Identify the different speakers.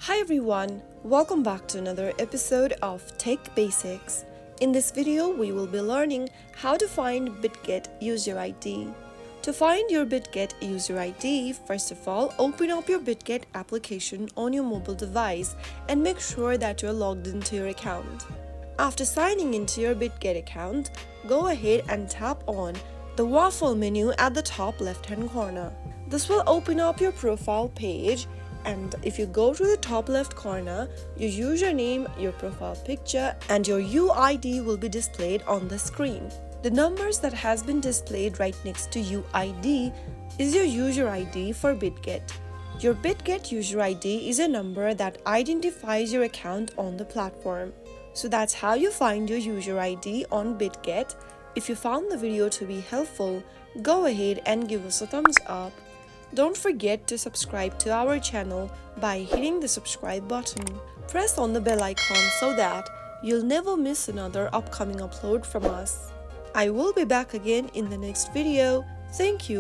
Speaker 1: Hi everyone, welcome back to another episode of Tech Basics. In this video, we will be learning how to find Bitget user ID. To find your Bitget user ID, first of all, open up your Bitget application on your mobile device and make sure that you're logged into your account. After signing into your Bitget account, go ahead and tap on the waffle menu at the top left-hand corner. This will open up your profile page, and if you go to the top left corner, your username, your profile picture, and your UID will be displayed on the screen. The numbers that has been displayed right next to UID is your user ID for Bitget. Your Bitget user ID is a number that identifies your account on the platform. So that's how you find your user ID on Bitget. If you found the video to be helpful, go ahead and give us a thumbs up. Don't forget to subscribe to our channel by hitting the subscribe button. Press on the bell icon so that you'll never miss another upcoming upload from us. I will be back again in the next video. Thank you.